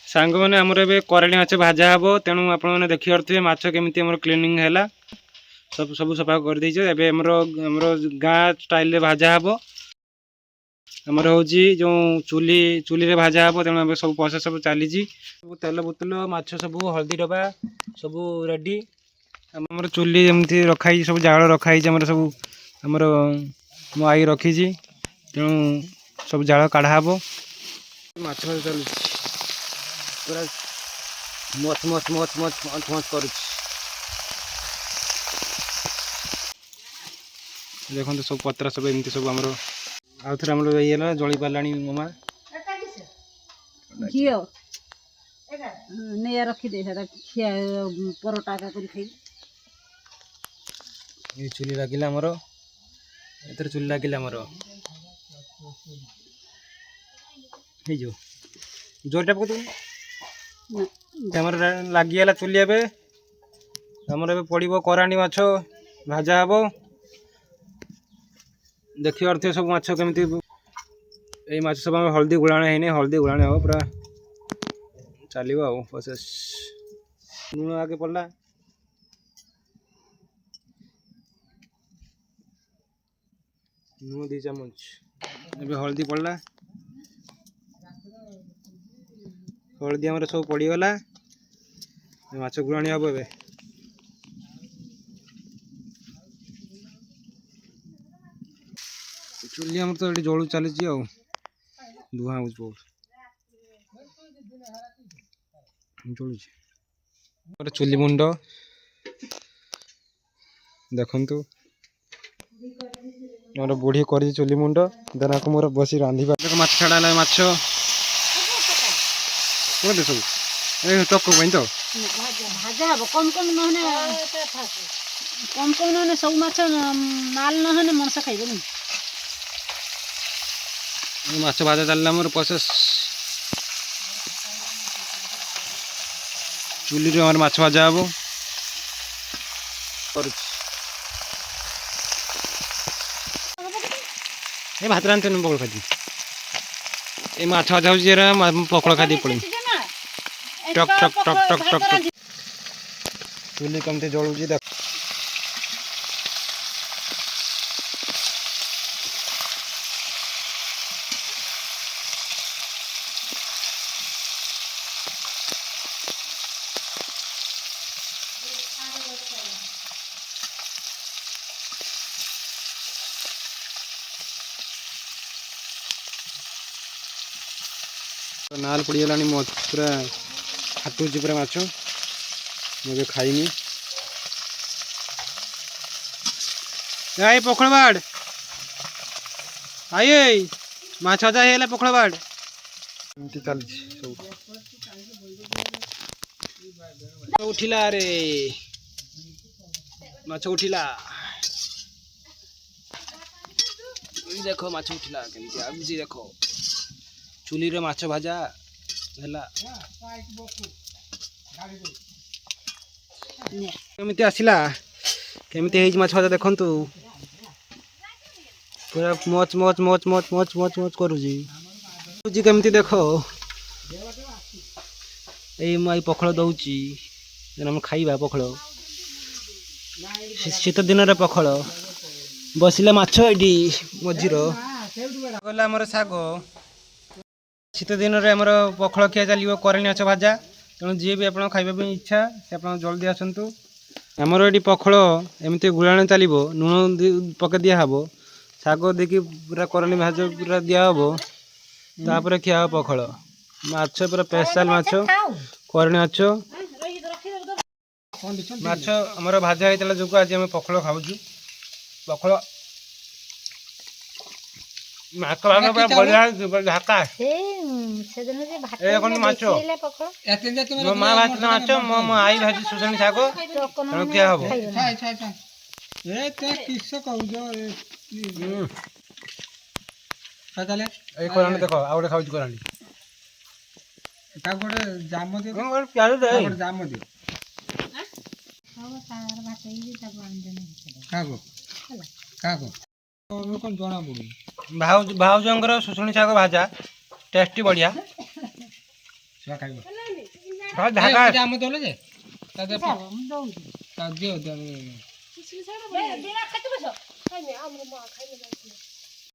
सांग मैंने आमर ए कराणी माछ भाजा हे तेणु आपने देखिए माछ केमी क्लीनिंग है सब सब सफा कर गाँ स्टाइल भाजा हे आमर हूँ जो चुली चुली भाजा हे तेणु सब प्रोसेस सब चली तेल बोतल माछ सब हल्दी डबा सब रेडी आम चुली जमी रखाई सब जाल रखाई सब आमर मो आई रखी तेणु सब जाल काढ़ाब माछ चलू पूरा मच मच मच मच मच मच कर देखो सब पत्र सब एमती सब आम आउ थे आम ये जली पारा ममा घी नहीं रखीदे खिया परोटा का खाई चुली लगे आमर एथर चुली लगे आमर जो जोरटा पकड़ लगिगला चुली आमर पड़ो कराणी माछ भाजा हे देखी पारे सब माछ केमती ये माछ सब हल्दी गुलाण है हल्दी गुलाण हे पूरा चलो प्रोसेस लुण आगे पड़ा लुण 2 चामच ए हल्दी पड़ा हल्दी आम सब पड़गला माछ गुलाणी हम ए चुली आम तो ये जलू चली धुआं हो जलू चुली मुंड देखु मोर बुढ़ी कर चुली मुंड देना को मोर बस रांधि माछ छड़ा माछ सब टक तो भाजा हम कम कम नहने सब माछ नाल नहने मनस खाइबे माछ भाजा चलला मोर प्रोसेस चुली रे माछ भाजा हम ये भात रांधते पकड़ खादी ये माछ भाजा हो पकड़ खादी पड़ी टक टक टक टक टक टक चुली कमती जलूची देख नाल पड़गला पूरा फाटुची पूरा माछ मुझे खाइमी आई पखड़बाड़ आई माछ भजा है पखड़बाड़ एमती चलती सब उठिला रे माछ उठिला देखो माछ उठिला केमती आगुची देखो चुली रे माछ भाजा है केमिति आसिला केमिति हेज माछ भाजा देखंतु पूरा मच मच मच मच मच मच मच करूजी जी केमिति देखो ए मई पखळ दउची हम खाइबा पखळ शीत दिन रे पखळ बसिले माछ एडी मझिर गला हमर सागो शीत दिन में आम पखड़ खिया चलो कराणी माछ भाजा तेणु जी भी आप खावा इच्छा से आप जल्दी आसतु आमर ये पखड़ एमती गुलाण चलो लुण पके दिहब शाग देखिए पूरा कराणी भाज पूरा दिहब तापर खिया पखड़ माछ पूरा स्पेशल माछ कराणी माछ आमर भाजा होता जो आज आम पखड़ खाऊ पखड़ माछ बढ़िया ढाका माछ मो माँ भाजी माछ मो आई भाजी सुजनी शाग क्या हम देख आउ खाऊ कराणी जाम भाउजर सुशुणी शाग भाजा टेस्टी बढ़िया ଛୁଆ ଖାଇବ ହଁ ଢାକା ଆମ ଦୋଲେ ଯେ ତା ଦେ ମୁଁ ଦଉଛି ତା ଦିଅ ବିନା ଖାଇତେ ବସ ଖାଇନେ ଆମର ମା ଖାଇଲେ